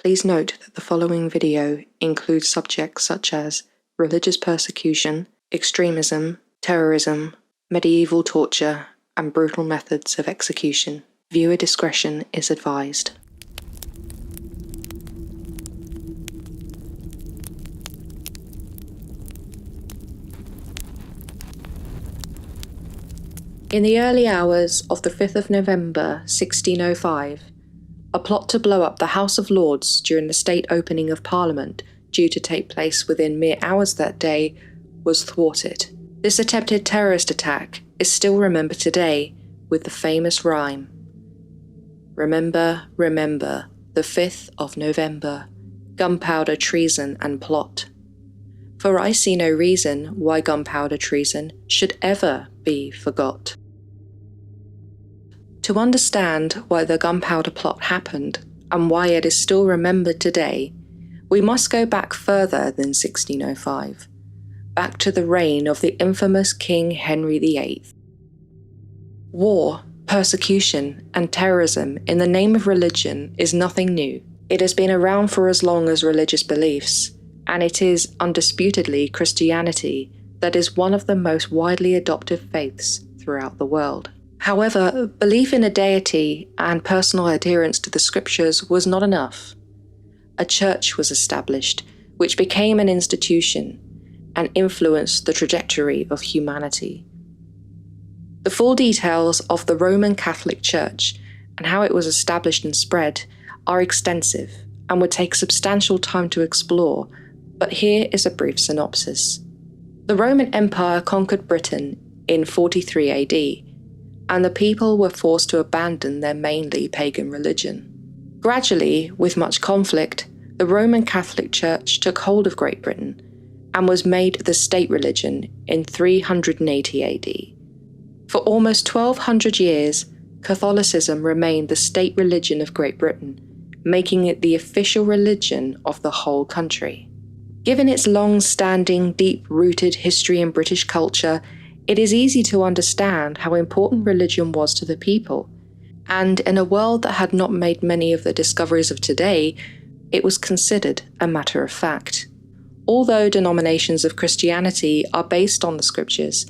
Please note that the following video includes subjects such as religious persecution, extremism, terrorism, medieval torture, and brutal methods of execution. Viewer discretion is advised. In the early hours of the 5th of November 1605, a plot to blow up the House of Lords during the state opening of Parliament, due to take place within mere hours that day, was thwarted. This attempted terrorist attack is still remembered today with the famous rhyme, "Remember, remember, the 5th of November, gunpowder, treason, and plot. For I see no reason why gunpowder treason should ever be forgot." To understand why the gunpowder plot happened and why it is still remembered today, we must go back further than 1605, back to the reign of the infamous King Henry VIII. War, persecution, and terrorism in the name of religion is nothing new. It has been around for as long as religious beliefs, and it is undisputedly Christianity that is one of the most widely adopted faiths throughout the world. However, belief in a deity and personal adherence to the scriptures was not enough. A church was established, which became an institution and influenced the trajectory of humanity. The full details of the Roman Catholic Church and how it was established and spread are extensive and would take substantial time to explore, but here is a brief synopsis. The Roman Empire conquered Britain in 43 AD, and the people were forced to abandon their mainly pagan religion. Gradually, with much conflict, the Roman Catholic Church took hold of Great Britain and was made the state religion in 380 AD. For almost 1200 years, Catholicism remained the state religion of Great Britain, making it the official religion of the whole country. Given its long-standing, deep-rooted history in British culture, it is easy to understand how important religion was to the people, and in a world that had not made many of the discoveries of today, it was considered a matter of fact. Although denominations of Christianity are based on the scriptures,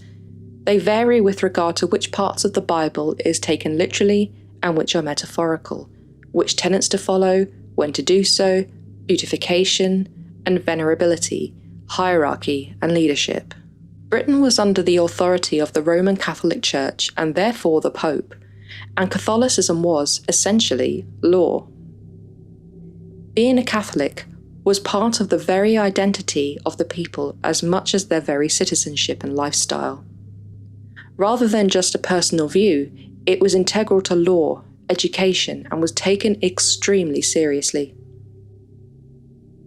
they vary with regard to which parts of the Bible is taken literally and which are metaphorical, which tenets to follow, when to do so, beautification and venerability, hierarchy and leadership. Britain was under the authority of the Roman Catholic Church and therefore the Pope, and Catholicism was, essentially, law. Being a Catholic was part of the very identity of the people as much as their very citizenship and lifestyle. Rather than just a personal view, it was integral to law, education, and was taken extremely seriously.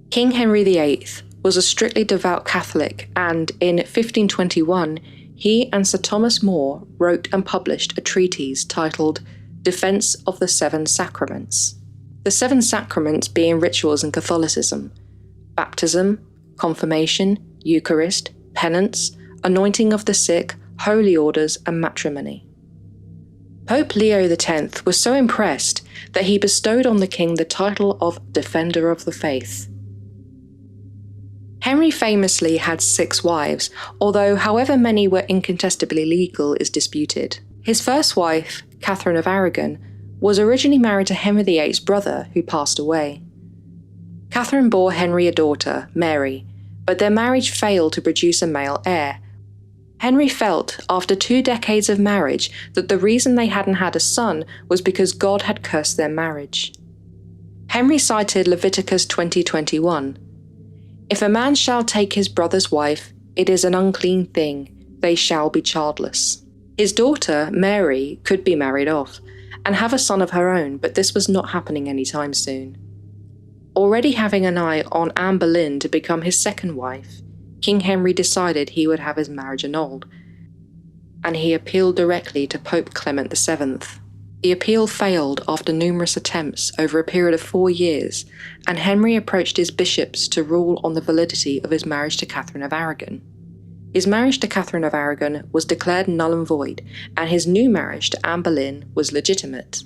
King Henry VIII was a strictly devout Catholic, and in 1521 he and Sir Thomas More wrote and published a treatise titled Defence of the Seven Sacraments. The seven sacraments being rituals in Catholicism: baptism, confirmation, Eucharist, penance, anointing of the sick, holy orders, and matrimony. Pope Leo X was so impressed that he bestowed on the king the title of Defender of the Faith. Henry famously had 6 wives, although however many were incontestably legal is disputed. His first wife, Catherine of Aragon, was originally married to Henry VIII's brother, who passed away. Catherine bore Henry a daughter, Mary, but their marriage failed to produce a male heir. Henry felt, after 2 decades of marriage, that the reason they hadn't had a son was because God had cursed their marriage. Henry cited Leviticus 20:21. "If a man shall take his brother's wife, it is an unclean thing, they shall be childless." His daughter, Mary, could be married off and have a son of her own, but this was not happening anytime soon. Already having an eye on Anne Boleyn to become his second wife, King Henry decided he would have his marriage annulled, and he appealed directly to Pope Clement VII. The appeal failed after numerous attempts over a period of 4 years, and Henry approached his bishops to rule on the validity of his marriage to Catherine of Aragon. His marriage to Catherine of Aragon was declared null and void, and his new marriage to Anne Boleyn was legitimate.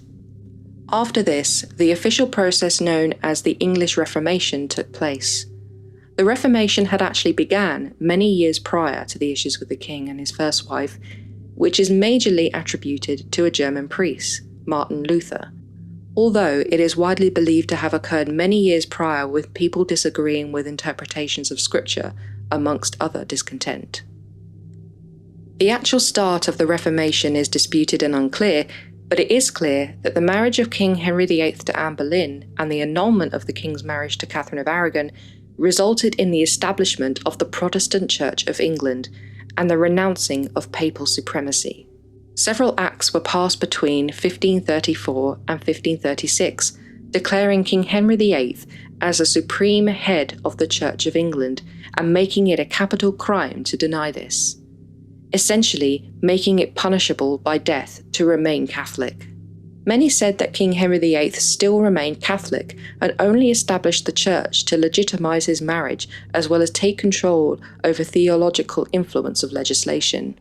After this, the official process known as the English Reformation took place. The Reformation had actually began many years prior to the issues with the king and his first wife, which is majorly attributed to a German priest, Martin Luther, although it is widely believed to have occurred many years prior with people disagreeing with interpretations of scripture, amongst other discontent. The actual start of the Reformation is disputed and unclear, but it is clear that the marriage of King Henry VIII to Anne Boleyn and the annulment of the king's marriage to Catherine of Aragon resulted in the establishment of the Protestant Church of England and the renouncing of papal supremacy. Several acts were passed between 1534 and 1536, declaring King Henry VIII as a supreme head of the Church of England and making it a capital crime to deny this, essentially making it punishable by death to remain Catholic. Many said that King Henry VIII still remained Catholic and only established the church to legitimize his marriage as well as take control over theological influence of legislation.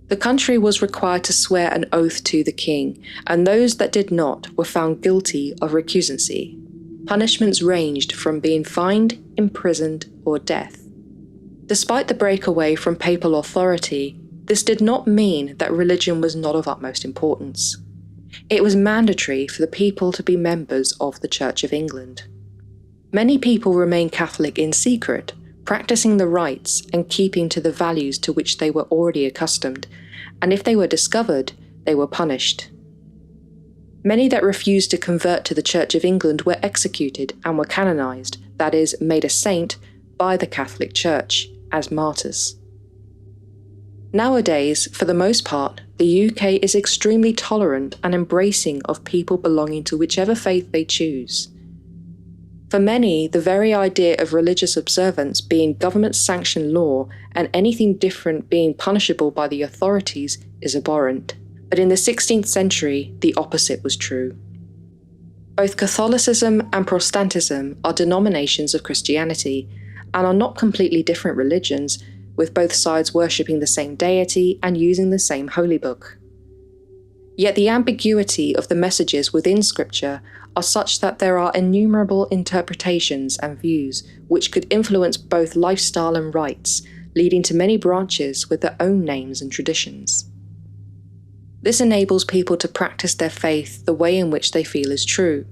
The country was required to swear an oath to the king, and those that did not were found guilty of recusancy. Punishments ranged from being fined, imprisoned, or death. Despite the breakaway from papal authority, this did not mean that religion was not of utmost importance. It was mandatory for the people to be members of the Church of England. Many people remained Catholic in secret, practicing the rites and keeping to the values to which they were already accustomed, and if they were discovered, they were punished. Many that refused to convert to the Church of England were executed and were canonized, that is, made a saint, by the Catholic Church, as martyrs. Nowadays, for the most part, the UK is extremely tolerant and embracing of people belonging to whichever faith they choose. For many, the very idea of religious observance being government-sanctioned law and anything different being punishable by the authorities is abhorrent. But in the 16th century, the opposite was true. Both Catholicism and Protestantism are denominations of Christianity and are not completely different religions, with both sides worshipping the same deity and using the same holy book. Yet the ambiguity of the messages within Scripture are such that there are innumerable interpretations and views which could influence both lifestyle and rites, leading to many branches with their own names and traditions. This enables people to practice their faith the way in which they feel is true,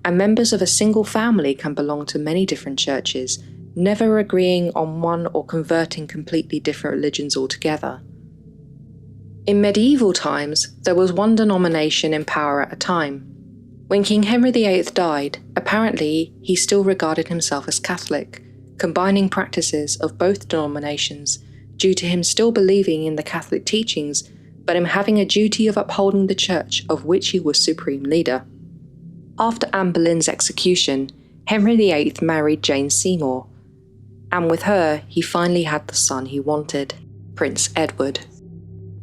and members of a single family can belong to many different churches, never agreeing on one or converting completely different religions altogether. In medieval times, there was one denomination in power at a time. When King Henry VIII died, apparently he still regarded himself as Catholic, combining practices of both denominations due to him still believing in the Catholic teachings, but him having a duty of upholding the church of which he was supreme leader. After Anne Boleyn's execution, Henry VIII married Jane Seymour, and with her he finally had the son he wanted, Prince Edward.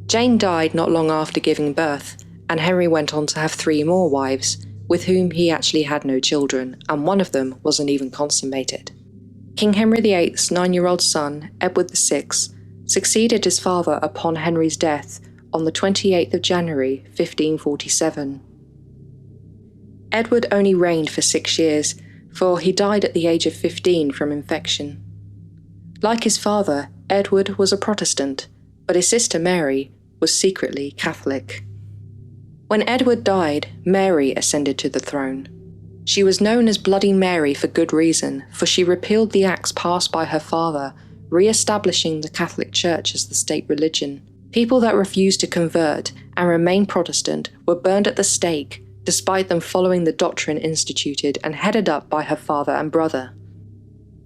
Jane died not long after giving birth, and Henry went on to have 3 more wives, with whom he actually had no children, and one of them wasn't even consummated. King Henry VIII's 9-year-old son, Edward VI, succeeded his father upon Henry's death on the 28th of January 1547. Edward only reigned for 6 years, for he died at the age of 15 from infection. Like his father, Edward was a Protestant, but his sister Mary was secretly Catholic. When Edward died, Mary ascended to the throne. She was known as Bloody Mary for good reason, for she repealed the acts passed by her father, re-establishing the Catholic Church as the state religion. People that refused to convert and remain Protestant were burned at the stake, despite them following the doctrine instituted and headed up by her father and brother.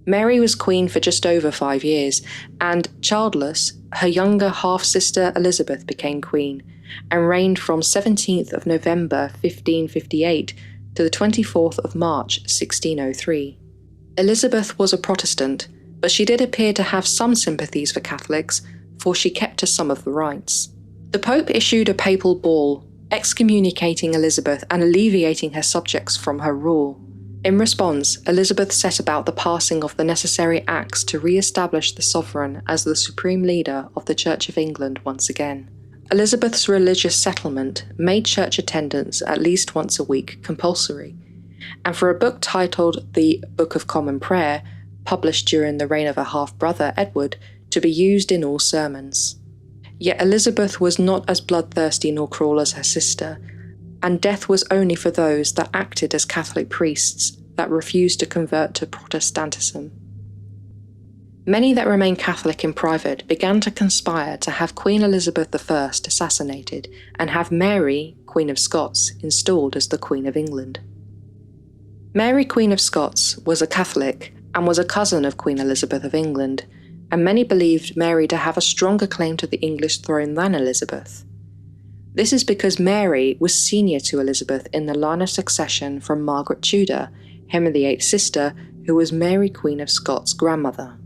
Mary was queen for just over 5 years, and childless, her younger half-sister Elizabeth became queen, and reigned from 17th of November 1558 to the 24th of March 1603. Elizabeth was a Protestant, but she did appear to have some sympathies for Catholics, for she kept to some of the rites. The Pope issued a papal bull, excommunicating Elizabeth and alleviating her subjects from her rule. In response, Elizabeth set about the passing of the necessary acts to re-establish the sovereign as the supreme leader of the Church of England once again. Elizabeth's religious settlement made church attendance at least once a week compulsory, and for a book titled The Book of Common Prayer, published during the reign of her half-brother Edward, to be used in all sermons. Yet Elizabeth was not as bloodthirsty nor cruel as her sister, and death was only for those that acted as Catholic priests that refused to convert to Protestantism. Many that remained Catholic in private began to conspire to have Queen Elizabeth I assassinated and have Mary, Queen of Scots, installed as the Queen of England. Mary, Queen of Scots, was a Catholic and was a cousin of Queen Elizabeth of England, and many believed Mary to have a stronger claim to the English throne than Elizabeth. This is because Mary was senior to Elizabeth in the line of succession from Margaret Tudor, Henry VIII's sister, who was Mary, Queen of Scots' grandmother.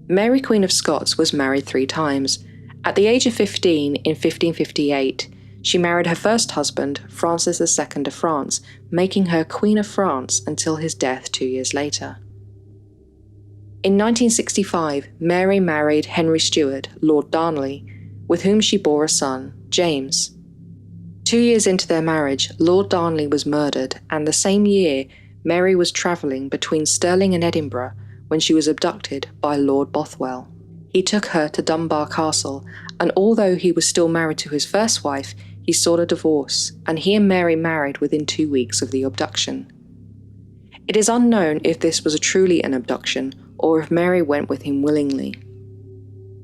Mary, Queen of Scots, was married 3 times. At the age of 15, in 1558, she married her first husband, Francis II of France, making her Queen of France until his death 2 years later. In 1965, Mary married Henry Stuart, Lord Darnley, with whom she bore a son, James. 2 years into their marriage, Lord Darnley was murdered, and the same year, Mary was travelling between Stirling and Edinburgh when she was abducted by Lord Bothwell. He took her to Dunbar Castle, and although he was still married to his first wife, he sought a divorce, and he and Mary married within 2 weeks of the abduction. It is unknown if this was truly an abduction, or if Mary went with him willingly.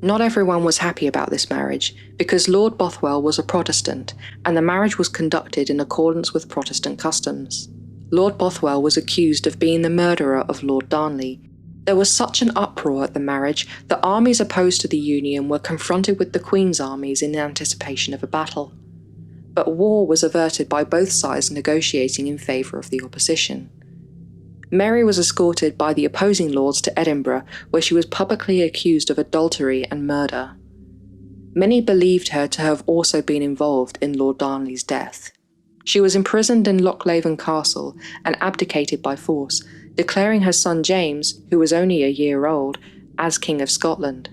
Not everyone was happy about this marriage, because Lord Bothwell was a Protestant, and the marriage was conducted in accordance with Protestant customs. Lord Bothwell was accused of being the murderer of Lord Darnley. There was such an uproar at the marriage that armies opposed to the union were confronted with the Queen's armies in anticipation of a battle. But war was averted by both sides negotiating in favour of the opposition. Mary was escorted by the opposing lords to Edinburgh, where she was publicly accused of adultery and murder. Many believed her to have also been involved in Lord Darnley's death. She was imprisoned in Lochleven Castle and abdicated by force, declaring her son James, who was only a year old, as King of Scotland.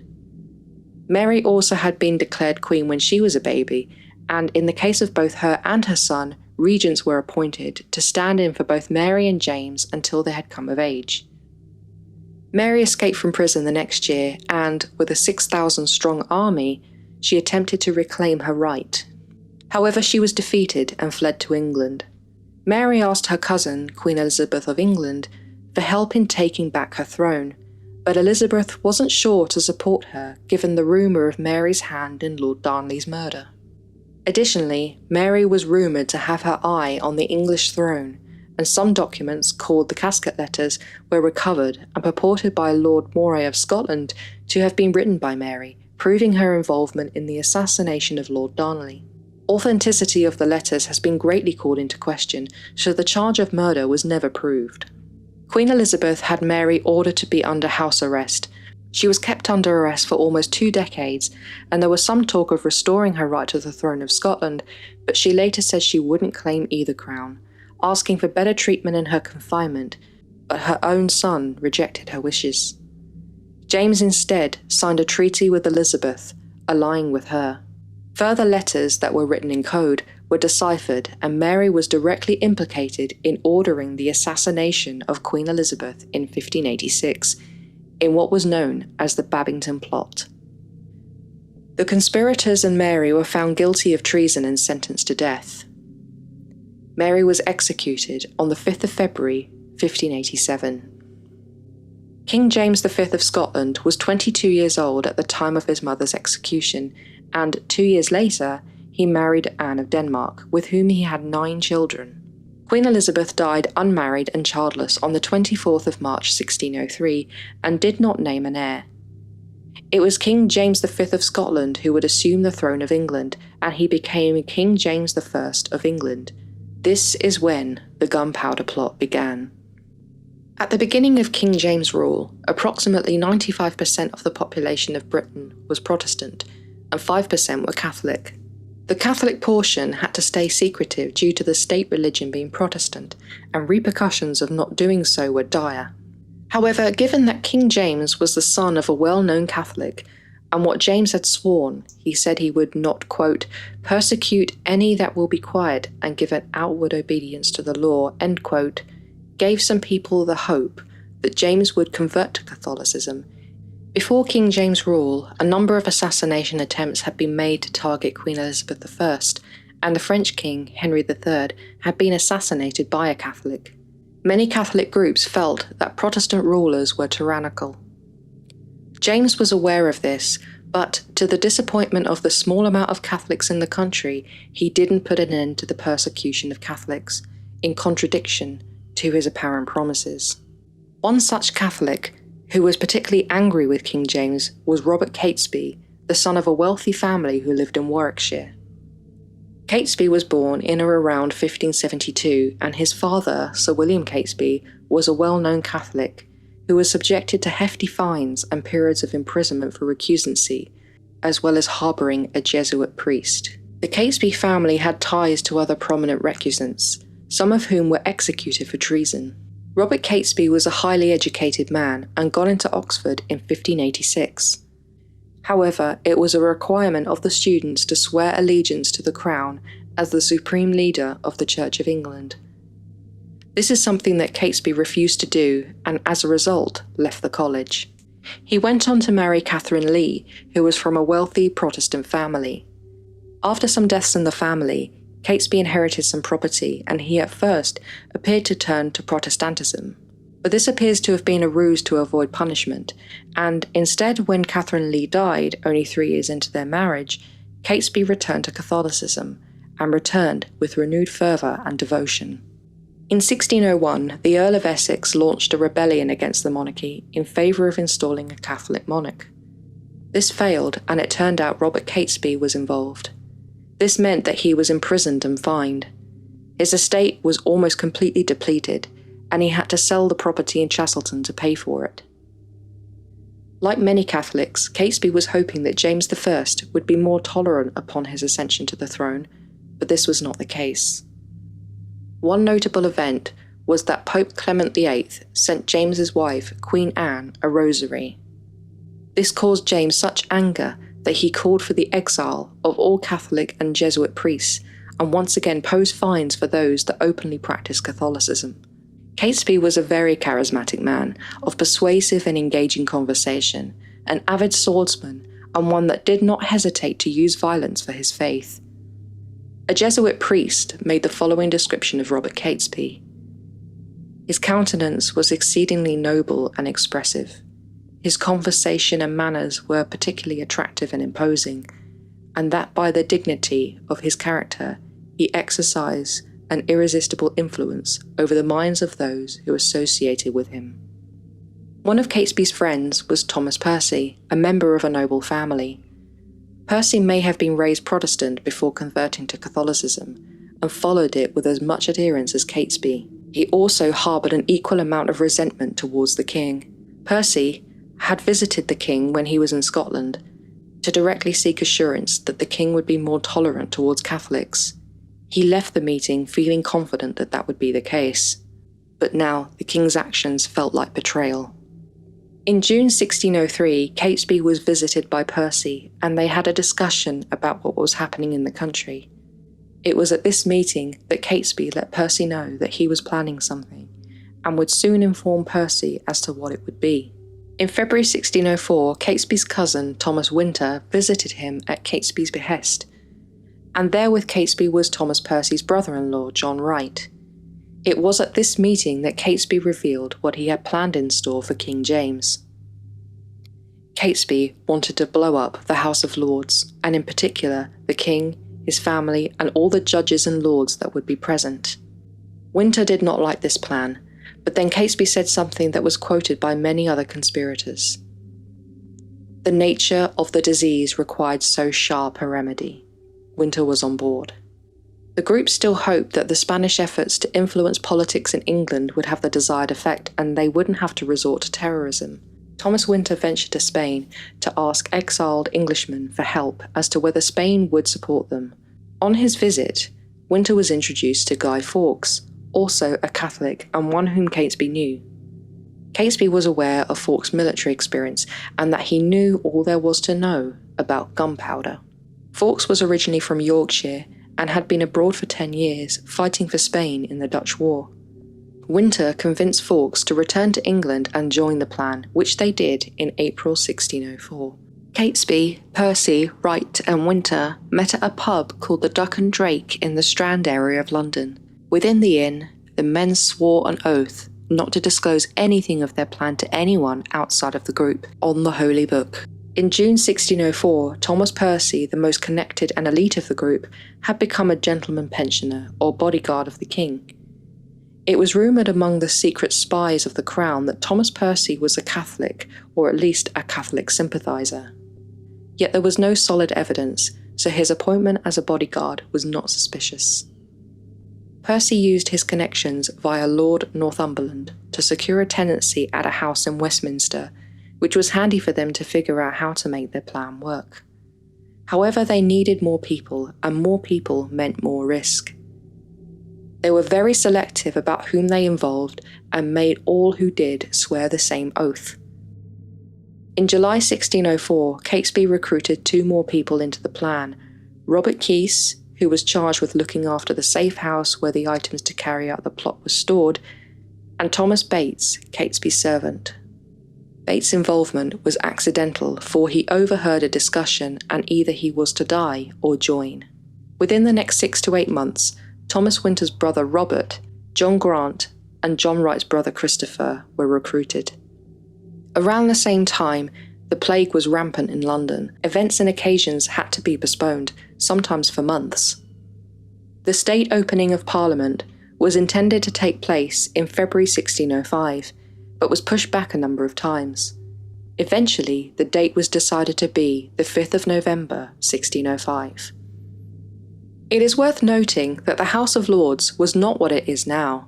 Mary also had been declared queen when she was a baby, and in the case of both her and her son, regents were appointed to stand in for both Mary and James until they had come of age. Mary escaped from prison the next year, and, with a 6,000-strong army, she attempted to reclaim her right. However, she was defeated and fled to England. Mary asked her cousin, Queen Elizabeth of England, for help in taking back her throne, but Elizabeth wasn't sure to support her given the rumour of Mary's hand in Lord Darnley's murder. Additionally, Mary was rumoured to have her eye on the English throne, and some documents, called the Casket Letters, were recovered and purported by Lord Moray of Scotland to have been written by Mary, proving her involvement in the assassination of Lord Darnley. Authenticity of the letters has been greatly called into question, so the charge of murder was never proved. Queen Elizabeth had Mary ordered to be under house arrest. She was kept under arrest for almost 2 decades, and there was some talk of restoring her right to the throne of Scotland, but she later said she wouldn't claim either crown, asking for better treatment in her confinement, but her own son rejected her wishes. James instead signed a treaty with Elizabeth, allying with her. Further letters that were written in code were deciphered, and Mary was directly implicated in ordering the assassination of Queen Elizabeth in 1586, in what was known as the Babington Plot. The conspirators and Mary were found guilty of treason and sentenced to death. Mary was executed on the 5th of February, 1587. King James V of Scotland was 22 years old at the time of his mother's execution, and 2 years later, he married Anne of Denmark, with whom he had 9 children. Queen Elizabeth died unmarried and childless on the 24th of March 1603, and did not name an heir. It was King James V of Scotland who would assume the throne of England, and he became King James I of England. This is when the Gunpowder Plot began. At the beginning of King James' rule, approximately 95% of the population of Britain was Protestant, and 5% were Catholic. The Catholic portion had to stay secretive due to the state religion being Protestant, and repercussions of not doing so were dire. However, given that King James was the son of a well-known Catholic, and what James had sworn, he said he would not, quote, persecute any that will be quiet and give an outward obedience to the law, end quote, gave some people the hope that James would convert to Catholicism. Before King James' rule, a number of assassination attempts had been made to target Queen Elizabeth I, and the French king, Henry III, had been assassinated by a Catholic. Many Catholic groups felt that Protestant rulers were tyrannical. James was aware of this, but to the disappointment of the small amount of Catholics in the country, he didn't put an end to the persecution of Catholics, in contradiction to his apparent promises. One such Catholic, who was particularly angry with King James, was Robert Catesby, the son of a wealthy family who lived in Warwickshire. Catesby was born in or around 1572, and his father, Sir William Catesby, was a well-known Catholic who was subjected to hefty fines and periods of imprisonment for recusancy, as well as harbouring a Jesuit priest. The Catesby family had ties to other prominent recusants, some of whom were executed for treason. Robert Catesby was a highly educated man and got into Oxford in 1586. However, it was a requirement of the students to swear allegiance to the crown as the supreme leader of the Church of England. This is something that Catesby refused to do, and as a result, left the college. He went on to marry Catherine Lee, who was from a wealthy Protestant family. After some deaths in the family, Catesby inherited some property, and he at first appeared to turn to Protestantism. But this appears to have been a ruse to avoid punishment, and instead, when Catherine Lee died, only 3 years into their marriage, Catesby returned to Catholicism, and returned with renewed fervour and devotion. In 1601, the Earl of Essex launched a rebellion against the monarchy in favour of installing a Catholic monarch. This failed, and it turned out Robert Catesby was involved. This meant that he was imprisoned and fined. His estate was almost completely depleted, and he had to sell the property in Chastleton to pay for it. Like many Catholics, Catesby was hoping that James I would be more tolerant upon his ascension to the throne, but this was not the case. One notable event was that Pope Clement VIII sent James's wife, Queen Anne, a rosary. This caused James such anger that he called for the exile of all Catholic and Jesuit priests, and once again posed fines for those that openly practiced Catholicism. Catesby was a very charismatic man, of persuasive and engaging conversation, an avid swordsman, and one that did not hesitate to use violence for his faith. A Jesuit priest made the following description of Robert Catesby. His countenance was exceedingly noble and expressive. His conversation and manners were particularly attractive and imposing, and that by the dignity of his character he exercised an irresistible influence over the minds of those who associated with him. One of Catesby's friends was Thomas Percy, a member of a noble family. Percy may have been raised Protestant before converting to Catholicism, and followed it with as much adherence as Catesby. He also harboured an equal amount of resentment towards the king. Percy had visited the king when he was in Scotland to directly seek assurance that the king would be more tolerant towards Catholics. He left the meeting feeling confident that that would be the case, but now the king's actions felt like betrayal. In June 1603, Catesby was visited by Percy, and they had a discussion about what was happening in the country. It was at this meeting that Catesby let Percy know that he was planning something, and would soon inform Percy as to what it would be. In February 1604, Catesby's cousin, Thomas Winter, visited him at Catesby's behest, and there with Catesby was Thomas Percy's brother-in-law, John Wright. It was at this meeting that Catesby revealed what he had planned in store for King James. Catesby wanted to blow up the House of Lords, and in particular the king, his family, and all the judges and lords that would be present. Winter did not like this plan, but then Catesby said something that was quoted by many other conspirators. The nature of the disease required so sharp a remedy. Winter was on board. The group still hoped that the Spanish efforts to influence politics in England would have the desired effect, and they wouldn't have to resort to terrorism. Thomas Winter ventured to Spain to ask exiled Englishmen for help as to whether Spain would support them. On his visit, Winter was introduced to Guy Fawkes, also a Catholic and one whom Catesby knew. Catesby was aware of Fawkes' military experience and that he knew all there was to know about gunpowder. Fawkes was originally from Yorkshire and had been abroad for 10 years, fighting for Spain in the Dutch War. Winter convinced Fawkes to return to England and join the plan, which they did in April 1604. Catesby, Percy, Wright and Winter met at a pub called the Duck and Drake in the Strand area of London. Within the inn, the men swore an oath not to disclose anything of their plan to anyone outside of the group on the Holy Book. In June 1604, Thomas Percy, the most connected and elite of the group, had become a gentleman pensioner or bodyguard of the king. It was rumoured among the secret spies of the crown that Thomas Percy was a Catholic, or at least a Catholic sympathiser. Yet there was no solid evidence, so his appointment as a bodyguard was not suspicious. Percy used his connections via Lord Northumberland to secure a tenancy at a house in Westminster, which was handy for them to figure out how to make their plan work. However, they needed more people, and more people meant more risk. They were very selective about whom they involved and made all who did swear the same oath. In July 1604, Catesby recruited 2 more people into the plan: Robert Keys, who was charged with looking after the safe house where the items to carry out the plot were stored, and Thomas Bates, Catesby's servant. Bates' involvement was accidental, for he overheard a discussion and either he was to die or join. Within the next 6 to 8 months, Thomas Winter's brother Robert, John Grant, and John Wright's brother Christopher were recruited. Around the same time, the plague was rampant in London. Events and occasions had to be postponed, sometimes for months. The state opening of Parliament was intended to take place in February 1605, but was pushed back a number of times. Eventually, the date was decided to be the 5th of November, 1605. It is worth noting that the House of Lords was not what it is now.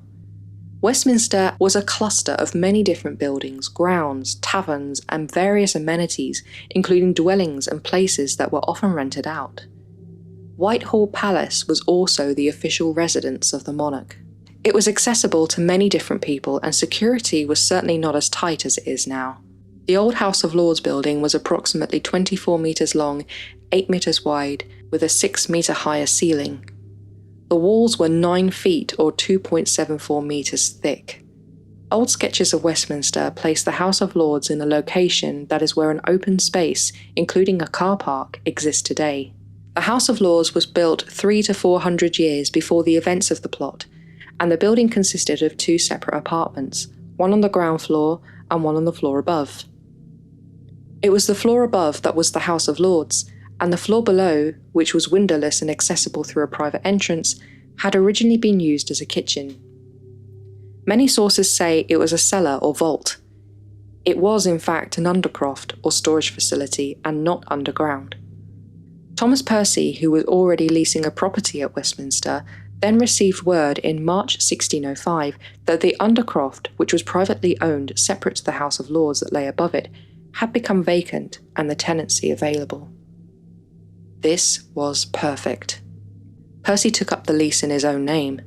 Westminster was a cluster of many different buildings, grounds, taverns, and various amenities, including dwellings and places that were often rented out. Whitehall Palace was also the official residence of the monarch. It was accessible to many different people, and security was certainly not as tight as it is now. The old House of Lords building was approximately 24 metres long, 8 metres wide, with a 6 metre higher ceiling. The walls were 9 feet or 2.74 metres thick. Old sketches of Westminster place the House of Lords in a location that is where an open space, including a car park, exists today. The House of Lords was built 300 to 400 years before the events of the plot, and the building consisted of 2 separate apartments, one on the ground floor and one on the floor above. It was the floor above that was the House of Lords, and the floor below, which was windowless and accessible through a private entrance, had originally been used as a kitchen. Many sources say it was a cellar or vault. It was in fact an undercroft or storage facility and not underground. Thomas Percy, who was already leasing a property at Westminster, then received word in March 1605 that the undercroft, which was privately owned separate to the House of Lords that lay above it, had become vacant and the tenancy available. This was perfect. Percy took up the lease in his own name,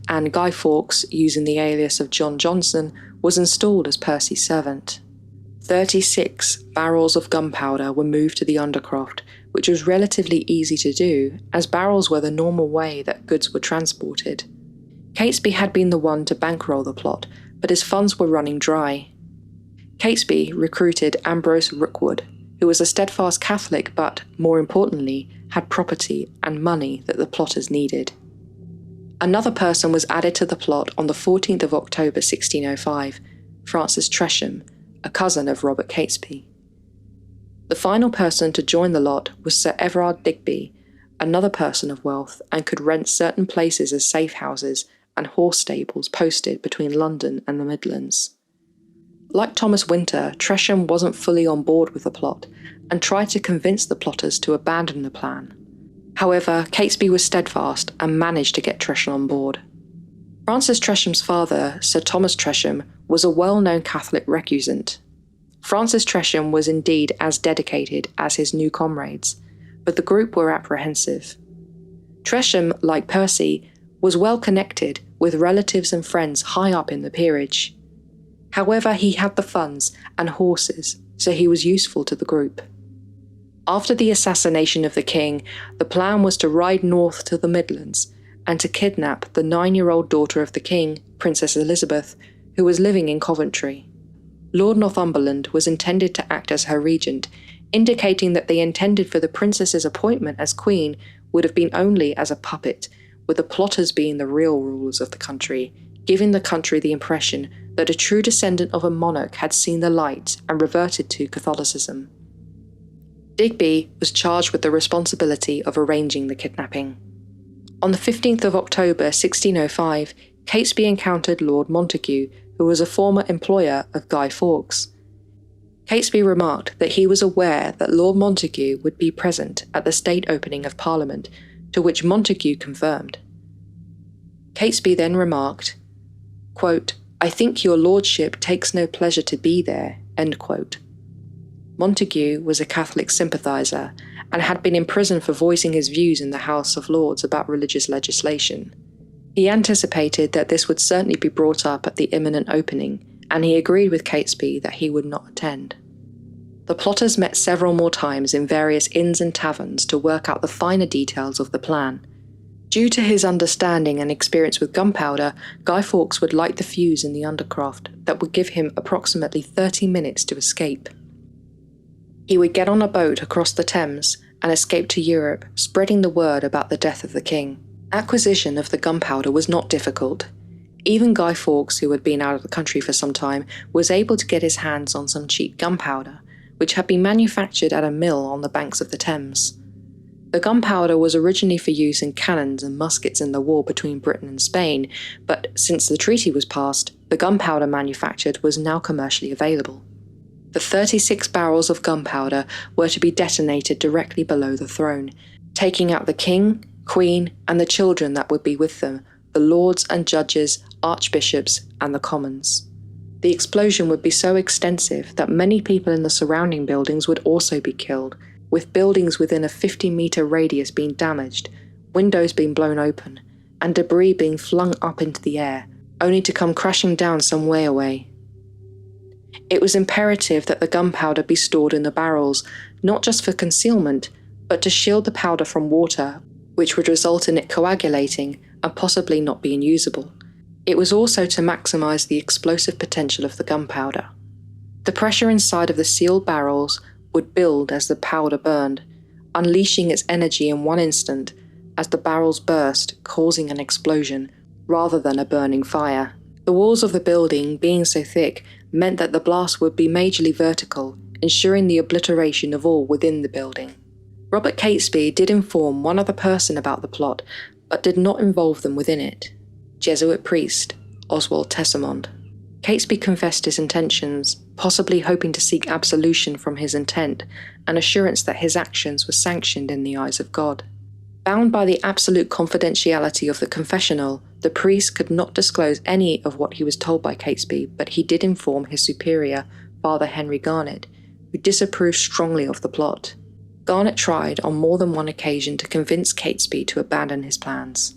and Guy Fawkes, using the alias of John Johnson, was installed as Percy's servant. 36 barrels of gunpowder were moved to the undercroft, which was relatively easy to do, as barrels were the normal way that goods were transported. Catesby had been the one to bankroll the plot, but his funds were running dry. Catesby recruited Ambrose Rookwood, who was a steadfast Catholic but, more importantly, had property and money that the plotters needed. Another person was added to the plot on the 14th of October 1605, Francis Tresham, a cousin of Robert Catesby. The final person to join the lot was Sir Everard Digby, another person of wealth, and could rent certain places as safe houses and horse stables posted between London and the Midlands. Like Thomas Winter, Tresham wasn't fully on board with the plot and tried to convince the plotters to abandon the plan. However, Catesby was steadfast and managed to get Tresham on board. Francis Tresham's father, Sir Thomas Tresham, was a well-known Catholic recusant. Francis Tresham was indeed as dedicated as his new comrades, but the group were apprehensive. Tresham, like Percy, was well connected with relatives and friends high up in the peerage. However, he had the funds and horses, so he was useful to the group. After the assassination of the king, the plan was to ride north to the Midlands and to kidnap the 9-year-old daughter of the king, Princess Elizabeth, who was living in Coventry. Lord Northumberland was intended to act as her regent, indicating that they intended for the princess's appointment as queen would have been only as a puppet, with the plotters being the real rulers of the country, giving the country the impression that a true descendant of a monarch had seen the light and reverted to Catholicism. Digby was charged with the responsibility of arranging the kidnapping. On the 15th of October 1605, Catesby encountered Lord Montague, who was a former employer of Guy Fawkes. Catesby remarked that he was aware that Lord Montague would be present at the state opening of Parliament, to which Montague confirmed. Catesby then remarked, quote, "I think your lordship takes no pleasure to be there," end quote. Montague was a Catholic sympathiser and had been imprisoned for voicing his views in the House of Lords about religious legislation. He anticipated that this would certainly be brought up at the imminent opening, and he agreed with Catesby that he would not attend. The plotters met several more times in various inns and taverns to work out the finer details of the plan. Due to his understanding and experience with gunpowder, Guy Fawkes would light the fuse in the undercroft that would give him approximately 30 minutes to escape. He would get on a boat across the Thames and escape to Europe, spreading the word about the death of the king. Acquisition of the gunpowder was not difficult. Even Guy Fawkes, who had been out of the country for some time, was able to get his hands on some cheap gunpowder, which had been manufactured at a mill on the banks of the Thames. The gunpowder was originally for use in cannons and muskets in the war between Britain and Spain, but since the treaty was passed, the gunpowder manufactured was now commercially available. The 36 barrels of gunpowder were to be detonated directly below the throne, taking out the king, queen, and the children that would be with them, the lords and judges, archbishops, and the commons. The explosion would be so extensive that many people in the surrounding buildings would also be killed, with buildings within a 50-metre radius being damaged, windows being blown open, and debris being flung up into the air, only to come crashing down some way away. It was imperative that the gunpowder be stored in the barrels, not just for concealment, but to shield the powder from water, which would result in it coagulating and possibly not being usable. It was also to maximise the explosive potential of the gunpowder. The pressure inside of the sealed barrels would build as the powder burned, unleashing its energy in one instant as the barrels burst, causing an explosion, rather than a burning fire. The walls of the building, being so thick, meant that the blast would be majorly vertical, ensuring the obliteration of all within the building. Robert Catesby did inform one other person about the plot, but did not involve them within it. Jesuit priest Oswald Tessamond. Catesby confessed his intentions, possibly hoping to seek absolution from his intent, and assurance that his actions were sanctioned in the eyes of God. Bound by the absolute confidentiality of the confessional, the priest could not disclose any of what he was told by Catesby, but he did inform his superior, Father Henry Garnet, who disapproved strongly of the plot. Garnet tried on more than one occasion to convince Catesby to abandon his plans.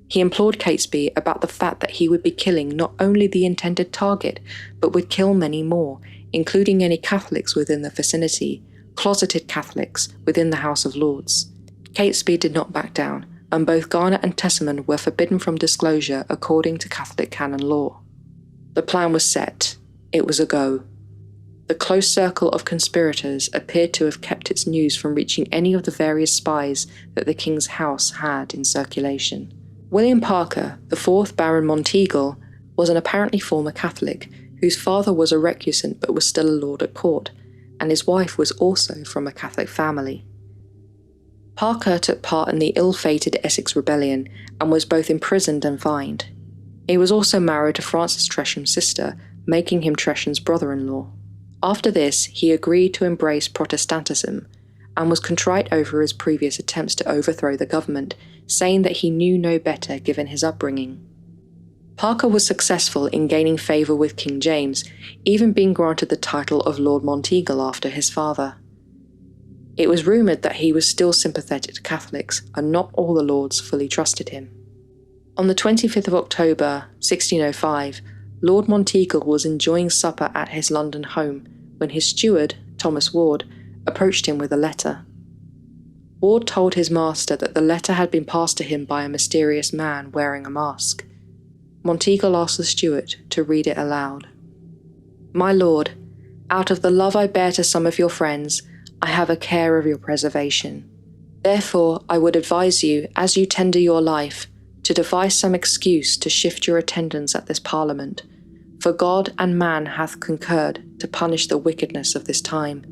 He implored Catesby about the fact that he would be killing not only the intended target, but would kill many more, including any Catholics within the vicinity, closeted Catholics within the House of Lords. Catesby did not back down, and both Garnet and Tessamond were forbidden from disclosure according to Catholic canon law. The plan was set. It was a go. The close circle of conspirators appeared to have kept its news from reaching any of the various spies that the king's house had in circulation. William Parker, the 4th Baron Monteagle, was an apparently former Catholic, whose father was a recusant but was still a lord at court, and his wife was also from a Catholic family. Parker took part in the ill-fated Essex Rebellion and was both imprisoned and fined. He was also married to Francis Tresham's sister, making him Tresham's brother-in-law. After this, he agreed to embrace Protestantism and was contrite over his previous attempts to overthrow the government, saying that he knew no better given his upbringing. Parker was successful in gaining favour with King James, even being granted the title of Lord Monteagle after his father. It was rumoured that he was still sympathetic to Catholics, and not all the lords fully trusted him. On the 25th of October, 1605, Lord Monteagle was enjoying supper at his London home when his steward, Thomas Ward, approached him with a letter. Ward told his master that the letter had been passed to him by a mysterious man wearing a mask. Monteagle asked the steward to read it aloud. "My lord, out of the love I bear to some of your friends, I have a care of your preservation. Therefore, I would advise you, as you tender your life, to devise some excuse to shift your attendance at this Parliament, for God and man hath concurred to punish the wickedness of this time.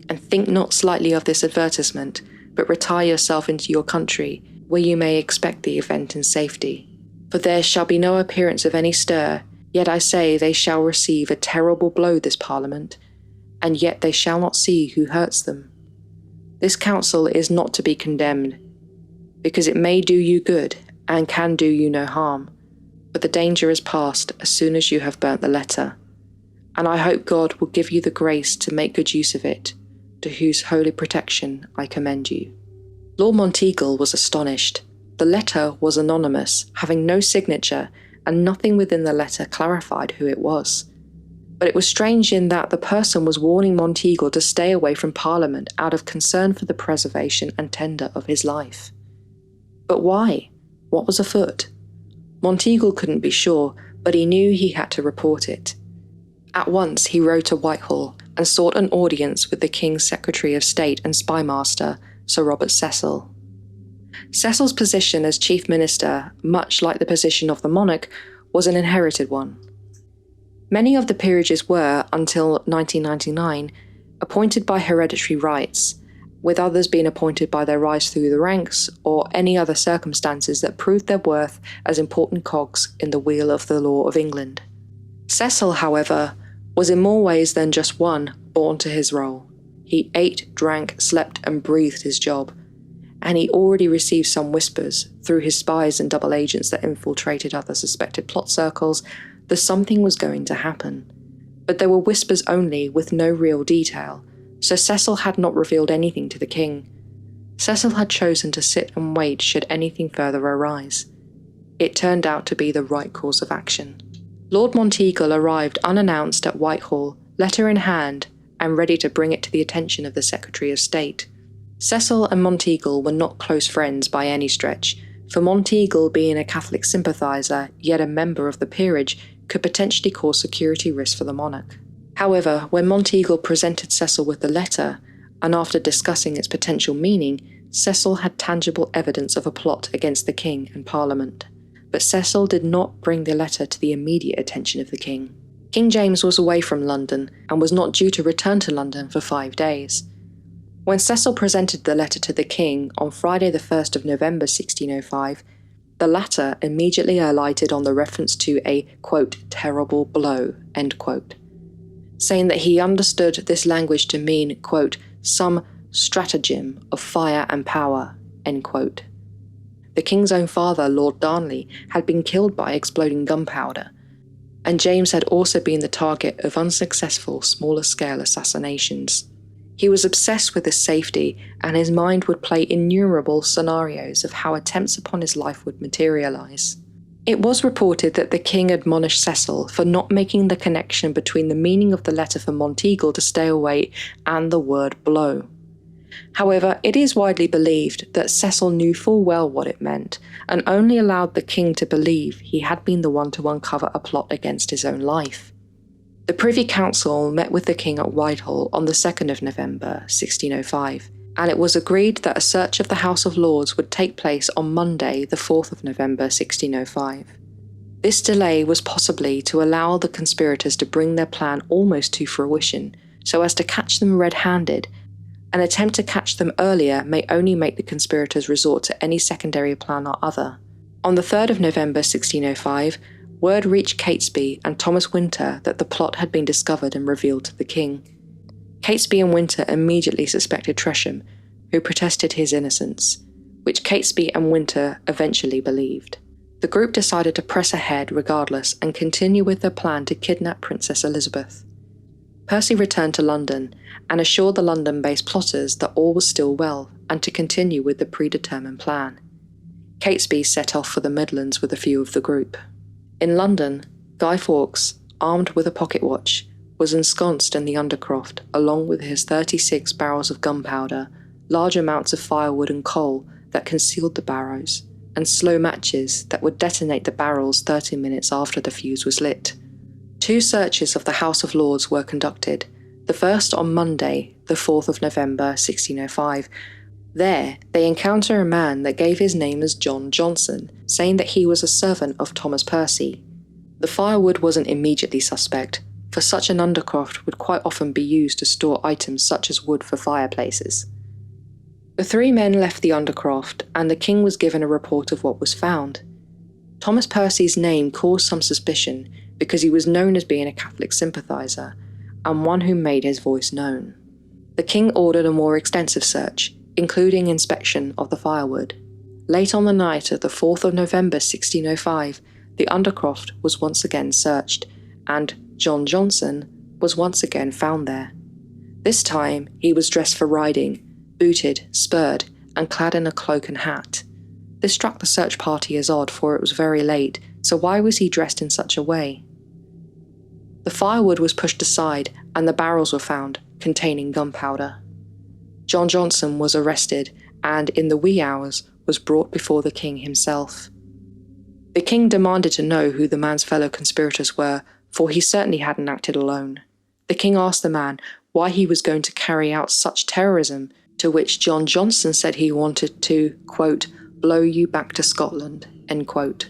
And think not slightly of this advertisement, but retire yourself into your country, where you may expect the event in safety. For there shall be no appearance of any stir, yet I say they shall receive a terrible blow this Parliament, and yet they shall not see who hurts them. This counsel is not to be condemned, because it may do you good, and can do you no harm, but the danger is past as soon as you have burnt the letter, and I hope God will give you the grace to make good use of it, to whose holy protection I commend you." Lord Monteagle was astonished. The letter was anonymous, having no signature, and nothing within the letter clarified who it was. But it was strange in that the person was warning Monteagle to stay away from Parliament out of concern for the preservation and tender of his life. But why? What was afoot? Monteagle couldn't be sure, but he knew he had to report it. At once he rode to Whitehall and sought an audience with the King's Secretary of State and Spymaster, Sir Robert Cecil. Cecil's position as Chief Minister, much like the position of the monarch, was an inherited one. Many of the peerages were, until 1999, appointed by hereditary rights, with others being appointed by their rise through the ranks or any other circumstances that proved their worth as important cogs in the wheel of the law of England. Cecil, however, was in more ways than just one born to his role. He ate, drank, slept and breathed his job, and he already received some whispers, through his spies and double agents that infiltrated other suspected plot circles, that something was going to happen. But they were whispers only, with no real detail, so Cecil had not revealed anything to the king. Cecil had chosen to sit and wait should anything further arise. It turned out to be the right course of action. Lord Monteagle arrived unannounced at Whitehall, letter in hand, and ready to bring it to the attention of the Secretary of State. Cecil and Monteagle were not close friends by any stretch, for Monteagle, being a Catholic sympathiser, yet a member of the peerage, could potentially cause security risks for the monarch. However, when Monteagle presented Cecil with the letter, and after discussing its potential meaning, Cecil had tangible evidence of a plot against the king and Parliament. But Cecil did not bring the letter to the immediate attention of the king. King James was away from London, and was not due to return to London for 5 days. When Cecil presented the letter to the king on Friday the 1st of November 1605, the latter immediately alighted on the reference to a, quote, terrible blow, end quote, saying that he understood this language to mean, quote, some stratagem of fire and power, end quote. The king's own father, Lord Darnley, had been killed by exploding gunpowder, and James had also been the target of unsuccessful smaller-scale assassinations. He was obsessed with his safety, and his mind would play innumerable scenarios of how attempts upon his life would materialise. It was reported that the king admonished Cecil for not making the connection between the meaning of the letter for Monteagle to stay away and the word blow. However, it is widely believed that Cecil knew full well what it meant, and only allowed the king to believe he had been the one to uncover a plot against his own life. The Privy Council met with the king at Whitehall on the 2nd of November 1605, and it was agreed that a search of the House of Lords would take place on Monday the 4th of November 1605. This delay was possibly to allow the conspirators to bring their plan almost to fruition, so as to catch them red-handed. An attempt to catch them earlier may only make the conspirators resort to any secondary plan or other. On the 3rd of November 1605, word reached Catesby and Thomas Winter that the plot had been discovered and revealed to the king. Catesby and Winter immediately suspected Tresham, who protested his innocence, which Catesby and Winter eventually believed. The group decided to press ahead regardless and continue with their plan to kidnap Princess Elizabeth. Percy returned to London and assured the London-based plotters that all was still well and to continue with the predetermined plan. Catesby set off for the Midlands with a few of the group. In London, Guy Fawkes, armed with a pocket watch, was ensconced in the undercroft along with his 36 barrels of gunpowder, large amounts of firewood and coal that concealed the barrows, and slow matches that would detonate the barrels 30 minutes after the fuse was lit. 2 searches of the House of Lords were conducted, the first on Monday, the 4th of November 1605. There, they encounter a man that gave his name as John Johnson, saying that he was a servant of Thomas Percy. The firewood wasn't immediately suspect, for such an undercroft would quite often be used to store items such as wood for fireplaces. The 3 men left the undercroft, and the king was given a report of what was found. Thomas Percy's name caused some suspicion because he was known as being a Catholic sympathiser, and one who made his voice known. The king ordered a more extensive search, including inspection of the firewood. Late on the night of the 4th of November 1605, the undercroft was once again searched, and John Johnson was once again found there. This time, he was dressed for riding, booted, spurred, and clad in a cloak and hat. This struck the search party as odd, for it was very late, so why was he dressed in such a way? The firewood was pushed aside, and the barrels were found, containing gunpowder. John Johnson was arrested, and in the wee hours was brought before the king himself. The king demanded to know who the man's fellow conspirators were, for he certainly hadn't acted alone. The king asked the man why he was going to carry out such terrorism, to which John Johnson said he wanted to, quote, blow you back to Scotland, end quote.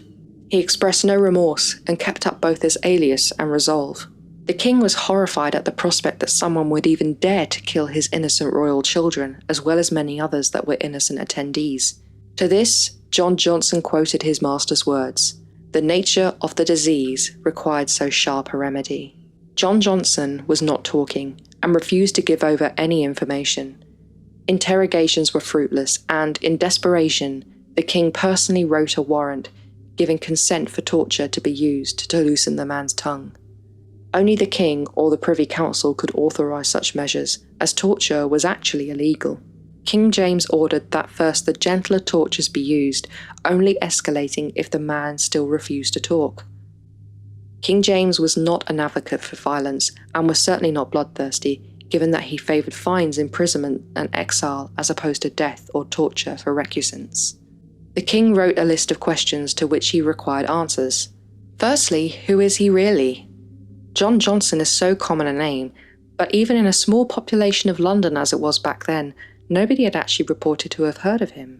He expressed no remorse and kept up both his alias and resolve. The king was horrified at the prospect that someone would even dare to kill his innocent royal children, as well as many others that were innocent attendees. To this, John Johnson quoted his master's words, "The nature of the disease required so sharp a remedy." John Johnson was not talking, and refused to give over any information. Interrogations were fruitless, and, in desperation, the king personally wrote a warrant, giving consent for torture to be used to loosen the man's tongue. Only the king or the Privy Council could authorize such measures, as torture was actually illegal. King James ordered that first the gentler tortures be used, only escalating if the man still refused to talk. King James was not an advocate for violence, and was certainly not bloodthirsty, given that he favoured fines, imprisonment, and exile as opposed to death or torture for recusants. The king wrote a list of questions to which he required answers. Firstly, who is he really? John Johnson is so common a name, but even in a small population of London as it was back then, nobody had actually reported to have heard of him.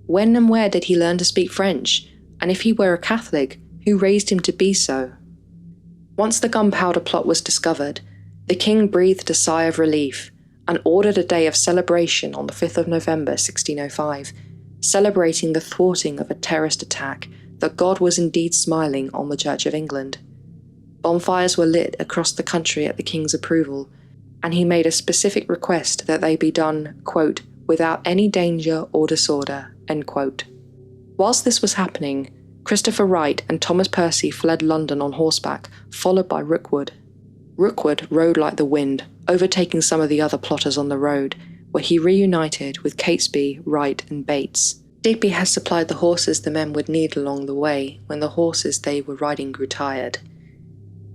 When and where did he learn to speak French? And if he were a Catholic, who raised him to be so? Once the gunpowder plot was discovered, the king breathed a sigh of relief and ordered a day of celebration on the 5th of November 1605, celebrating the thwarting of a terrorist attack, that God was indeed smiling on the Church of England. Bonfires were lit across the country at the king's approval, and he made a specific request that they be done, quote, without any danger or disorder, end quote. Whilst this was happening, Christopher Wright and Thomas Percy fled London on horseback, followed by Rookwood. Rookwood rode like the wind, overtaking some of the other plotters on the road, where he reunited with Catesby, Wright, and Bates. Digby had supplied the horses the men would need along the way when the horses they were riding grew tired.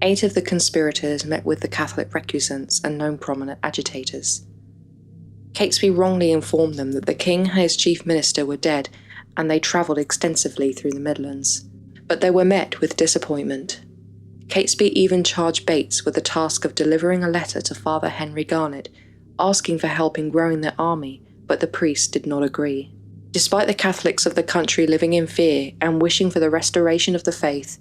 8 of the conspirators met with the Catholic recusants and known prominent agitators. Catesby wrongly informed them that the king and his chief minister were dead, and they travelled extensively through the Midlands. But they were met with disappointment. Catesby even charged Bates with the task of delivering a letter to Father Henry Garnet, asking for help in growing their army, but the priest did not agree. Despite the Catholics of the country living in fear and wishing for the restoration of the faith,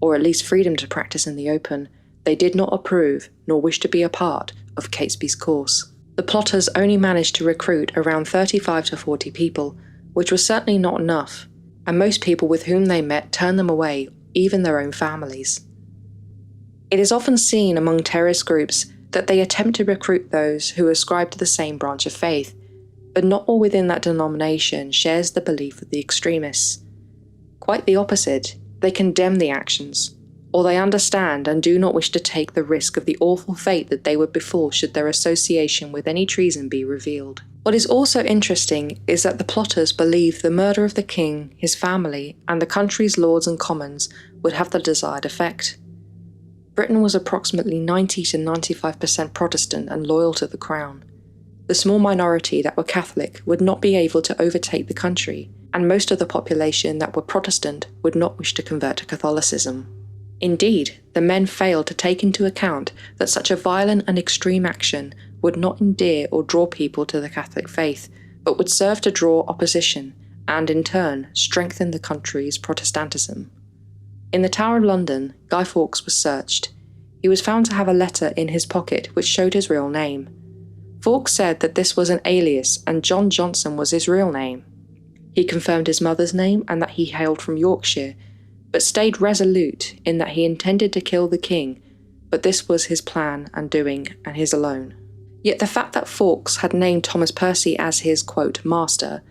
or at least freedom to practice in the open, they did not approve nor wish to be a part of Catesby's course. The plotters only managed to recruit around 35 to 40 people, which was certainly not enough, and most people with whom they met turned them away, even their own families. It is often seen among terrorist groups that they attempt to recruit those who ascribe to the same branch of faith, but not all within that denomination shares the belief of the extremists. Quite the opposite, they condemn the actions, or they understand and do not wish to take the risk of the awful fate that they would befall should their association with any treason be revealed. What is also interesting is that the plotters believed the murder of the king, his family, and the country's lords and commons would have the desired effect. Britain was approximately 90 to 95% Protestant and loyal to the crown. The small minority that were Catholic would not be able to overtake the country, and most of the population that were Protestant would not wish to convert to Catholicism. Indeed, the men failed to take into account that such a violent and extreme action would not endear or draw people to the Catholic faith, but would serve to draw opposition and, in turn, strengthen the country's Protestantism. In the Tower of London, Guy Fawkes was searched. He was found to have a letter in his pocket which showed his real name. Fawkes said that this was an alias and John Johnson was his real name. He confirmed his mother's name and that he hailed from Yorkshire, but stayed resolute in that he intended to kill the king, but this was his plan and doing, and his alone. Yet the fact that Fawkes had named Thomas Percy as his, quote, master,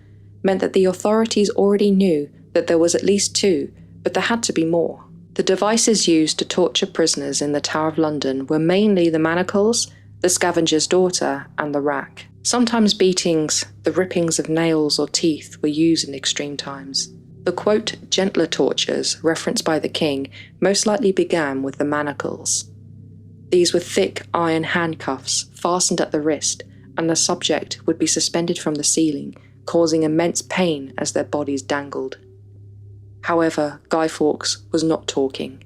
meant that the authorities already knew that there was at least two, but there had to be more. The devices used to torture prisoners in the Tower of London were mainly the manacles, the scavenger's daughter, and the rack. Sometimes beatings, the rippings of nails or teeth, were used in extreme times. The, quote, gentler tortures referenced by the king most likely began with the manacles. These were thick iron handcuffs fastened at the wrist, and the subject would be suspended from the ceiling, causing immense pain as their bodies dangled. However, Guy Fawkes was not talking.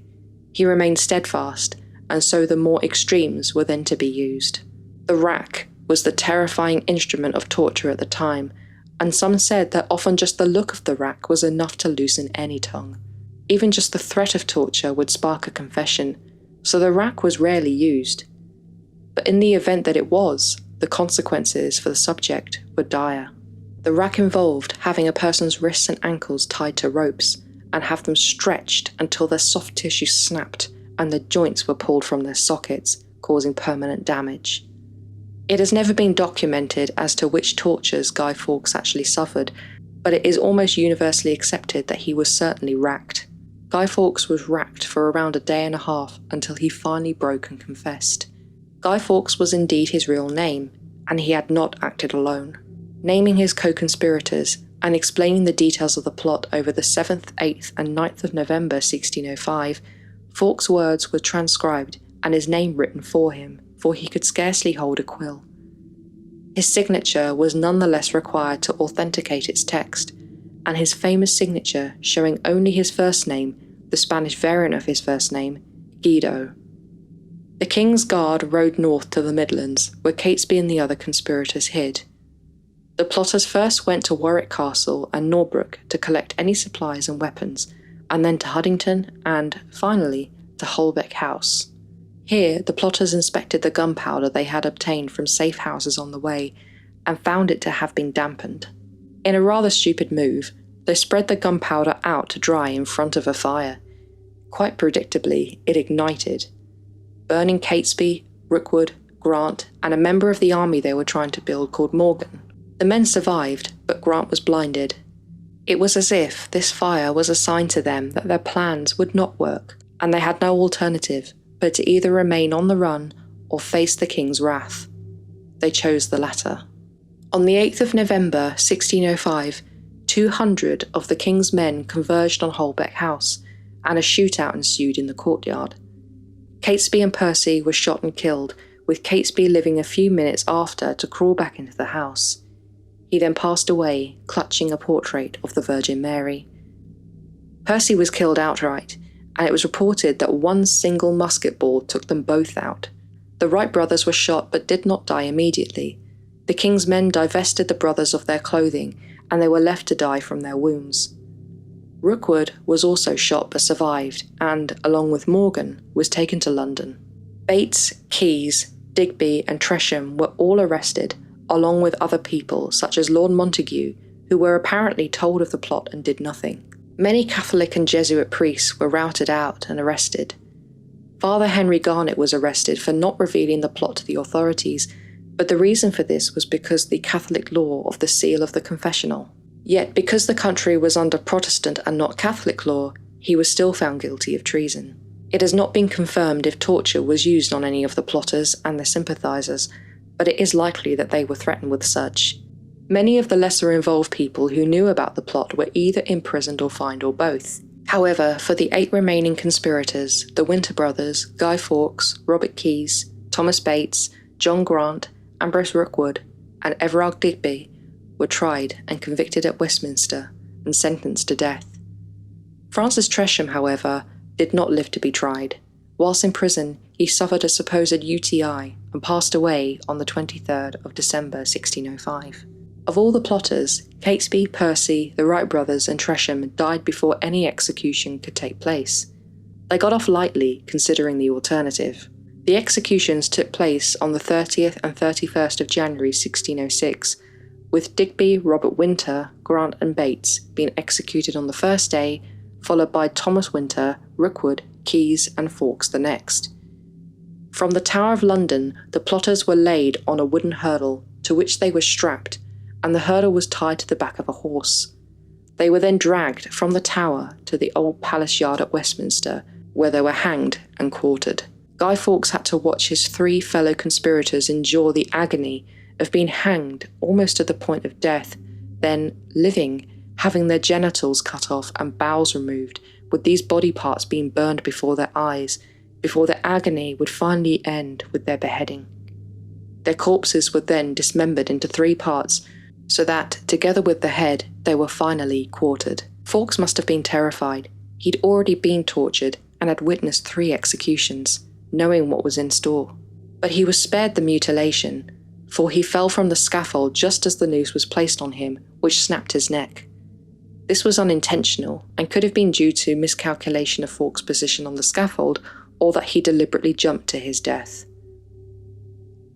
He remained steadfast, and so the more extremes were then to be used. The rack was the terrifying instrument of torture at the time, and some said that often just the look of the rack was enough to loosen any tongue. Even just the threat of torture would spark a confession, so the rack was rarely used. But in the event that it was, the consequences for the subject were dire. The rack involved having a person's wrists and ankles tied to ropes, and have them stretched until their soft tissue snapped and the joints were pulled from their sockets, causing permanent damage. It has never been documented as to which tortures Guy Fawkes actually suffered, but it is almost universally accepted that he was certainly racked. Guy Fawkes was racked for around a day and a half until he finally broke and confessed. Guy Fawkes was indeed his real name, and he had not acted alone. Naming his co-conspirators and explaining the details of the plot over the 7th, 8th and 9th of November 1605, Fawkes' words were transcribed and his name written for him, for he could scarcely hold a quill. His signature was nonetheless required to authenticate its text, and his famous signature showing only his first name, the Spanish variant of his first name, Guido. The King's Guard rode north to the Midlands, where Catesby and the other conspirators hid. The plotters first went to Warwick Castle and Norbrook to collect any supplies and weapons, and then to Huddington and, finally, to Holbeck House. Here, the plotters inspected the gunpowder they had obtained from safe houses on the way, and found it to have been dampened. In a rather stupid move, they spread the gunpowder out to dry in front of a fire. Quite predictably, it ignited, burning Catesby, Rookwood, Grant, and a member of the army they were trying to build called Morgan. The men survived, but Grant was blinded. It was as if this fire was a sign to them that their plans would not work, and they had no alternative but to either remain on the run or face the king's wrath. They chose the latter. On the 8th of November 1605, 200 of the king's men converged on Holbeck House, and a shootout ensued in the courtyard. Catesby and Percy were shot and killed, with Catesby living a few minutes after to crawl back into the house. He then passed away, clutching a portrait of the Virgin Mary. Percy was killed outright, and it was reported that one single musket ball took them both out. The Wright brothers were shot but did not die immediately. The king's men divested the brothers of their clothing, and they were left to die from their wounds. Rookwood was also shot but survived, and, along with Morgan, was taken to London. Bates, Keyes, Digby and Tresham were all arrested, along with other people such as Lord Montague, who were apparently told of the plot and did nothing. Many Catholic and Jesuit priests were routed out and arrested. Father Henry Garnet was arrested for not revealing the plot to the authorities, but the reason for this was because the Catholic law of the seal of the confessional. Yet because the country was under Protestant and not Catholic law, he was still found guilty of treason. It has not been confirmed if torture was used on any of the plotters and their sympathisers, but it is likely that they were threatened with such. Many of the lesser involved people who knew about the plot were either imprisoned or fined or both. However, for the 8 remaining conspirators, the Winter brothers, Guy Fawkes, Robert Keyes, Thomas Bates, John Grant, Ambrose Rookwood, and Everard Digby, were tried and convicted at Westminster and sentenced to death. Francis Tresham, however, did not live to be tried. Whilst in prison, he suffered a supposed UTI and passed away on the 23rd of December 1605. Of all the plotters, Catesby, Percy, the Wright brothers and Tresham died before any execution could take place. They got off lightly, considering the alternative. The executions took place on the 30th and 31st of January 1606, with Digby, Robert Winter, Grant and Bates being executed on the first day, followed by Thomas Winter, Rookwood, Keyes and Fawkes the next. From the Tower of London, the plotters were laid on a wooden hurdle, to which they were strapped, and the hurdle was tied to the back of a horse. They were then dragged from the tower to the old palace yard at Westminster, where they were hanged and quartered. Guy Fawkes had to watch his 3 fellow conspirators endure the agony of being hanged almost to the point of death, then living, having their genitals cut off and bowels removed, with these body parts being burned before their eyes, before the agony would finally end with their beheading. Their corpses were then dismembered into 3 parts, so that, together with the head, they were finally quartered. Fawkes must have been terrified. He'd already been tortured and had witnessed 3 executions, knowing what was in store. But he was spared the mutilation, for he fell from the scaffold just as the noose was placed on him, which snapped his neck. This was unintentional, and could have been due to miscalculation of Fawkes' position on the scaffold, or that he deliberately jumped to his death.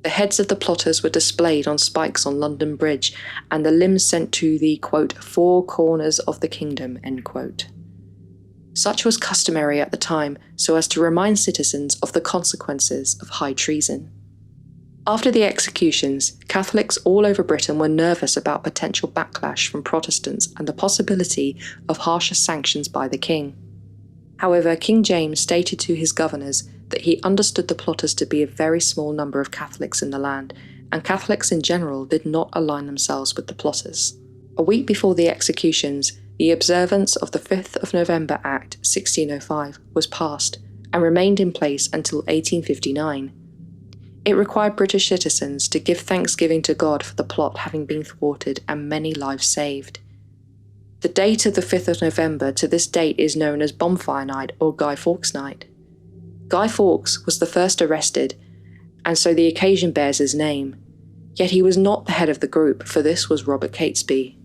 The heads of the plotters were displayed on spikes on London Bridge, and the limbs sent to the, quote, 4 corners of the kingdom, end quote. Such was customary at the time, so as to remind citizens of the consequences of high treason. After the executions, Catholics all over Britain were nervous about potential backlash from Protestants and the possibility of harsher sanctions by the king. However, King James stated to his governors that he understood the plotters to be a very small number of Catholics in the land, and Catholics in general did not align themselves with the plotters. A week before the executions, the observance of the 5th of November Act 1605 was passed and remained in place until 1859. It required British citizens to give thanksgiving to God for the plot having been thwarted and many lives saved. The date of the 5th of November to this date is known as Bonfire Night or Guy Fawkes Night. Guy Fawkes was the first arrested, and so the occasion bears his name. Yet he was not the head of the group, for this was Robert Catesby.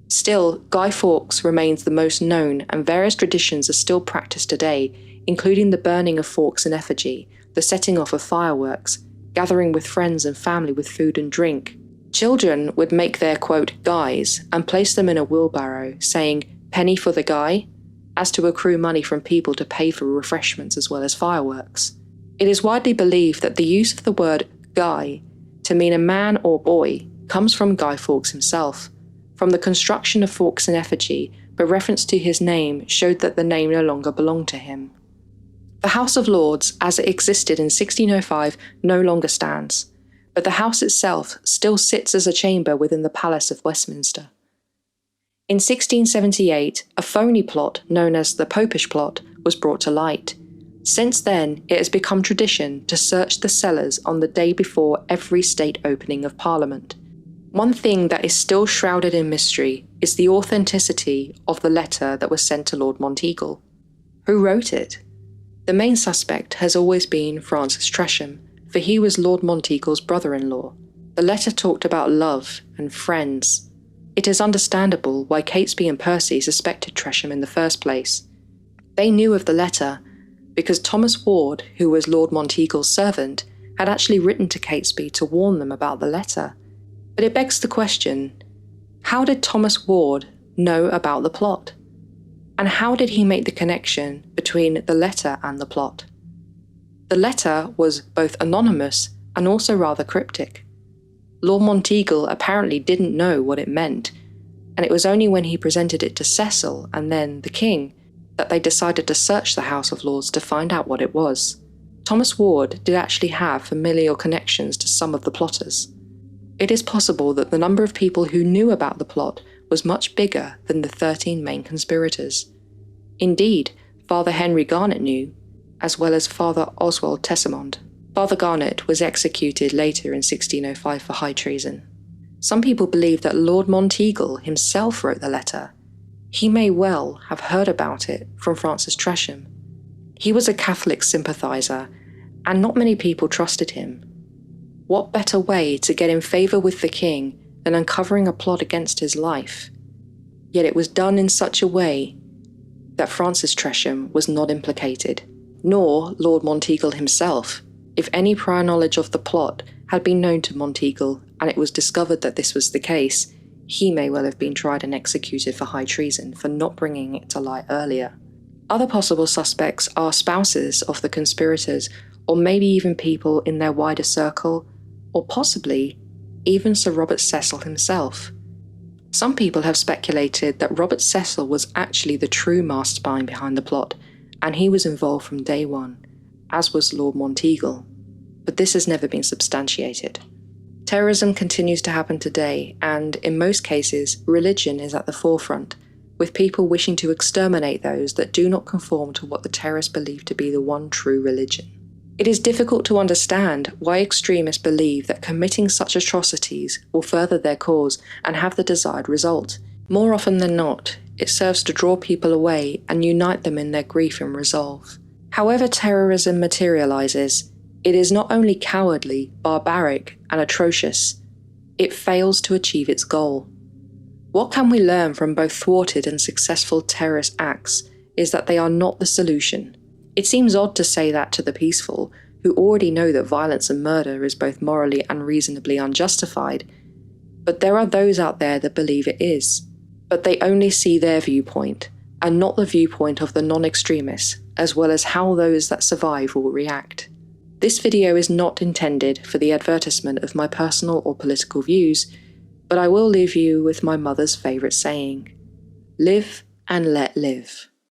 Still, Guy Fawkes remains the most known, and various traditions are still practiced today, including the burning of Fawkes in effigy, the setting off of fireworks, gathering with friends and family with food and drink. Children would make their, quote, guys and place them in a wheelbarrow, saying, penny for the guy, as to accrue money from people to pay for refreshments as well as fireworks. It is widely believed that the use of the word guy to mean a man or boy comes from Guy Fawkes himself. From the construction of Fawkes in effigy, but reference to his name showed that the name no longer belonged to him. The House of Lords, as it existed in 1605, no longer stands, but the house itself still sits as a chamber within the Palace of Westminster. In 1678, a phony plot known as the Popish Plot was brought to light. Since then, it has become tradition to search the cellars on the day before every state opening of Parliament. One thing that is still shrouded in mystery is the authenticity of the letter that was sent to Lord Monteagle. Who wrote it? The main suspect has always been Francis Tresham, for he was Lord Monteagle's brother-in-law. The letter talked about love and friends. It is understandable why Catesby and Percy suspected Tresham in the first place. They knew of the letter because Thomas Ward, who was Lord Monteagle's servant, had actually written to Catesby to warn them about the letter. But it begs the question, how did Thomas Ward know about the plot? And how did he make the connection between the letter and the plot? The letter was both anonymous and also rather cryptic. Lord Monteagle apparently didn't know what it meant, and it was only when he presented it to Cecil and then the king that they decided to search the House of Lords to find out what it was. Thomas Ward did actually have familial connections to some of the plotters. It is possible that the number of people who knew about the plot was much bigger than the 13 main conspirators. Indeed, Father Henry Garnet knew, as well as Father Oswald Tessamond. Father Garnet was executed later in 1605 for high treason. Some people believe that Lord Monteagle himself wrote the letter. He may well have heard about it from Francis Tresham. He was a Catholic sympathiser, and not many people trusted him. What better way to get in favour with the king than uncovering a plot against his life? Yet it was done in such a way that Francis Tresham was not implicated, nor Lord Monteagle himself. If any prior knowledge of the plot had been known to Monteagle, and it was discovered that this was the case, he may well have been tried and executed for high treason for not bringing it to light earlier. Other possible suspects are spouses of the conspirators, or maybe even people in their wider circle, or possibly even Sir Robert Cecil himself. Some people have speculated that Robert Cecil was actually the true mastermind behind the plot, and he was involved from day one, as was Lord Monteagle, but this has never been substantiated. Terrorism continues to happen today, and in most cases, religion is at the forefront, with people wishing to exterminate those that do not conform to what the terrorists believe to be the one true religion. It is difficult to understand why extremists believe that committing such atrocities will further their cause and have the desired result. More often than not, it serves to draw people away and unite them in their grief and resolve. However terrorism materializes, it is not only cowardly, barbaric, and atrocious, it fails to achieve its goal. What can we learn from both thwarted and successful terrorist acts is that they are not the solution. It seems odd to say that to the peaceful, who already know that violence and murder is both morally and reasonably unjustified, but there are those out there that believe it is. But they only see their viewpoint, and not the viewpoint of the non-extremists, as well as how those that survive will react. This video is not intended for the advertisement of my personal or political views, but I will leave you with my mother's favourite saying: live and let live.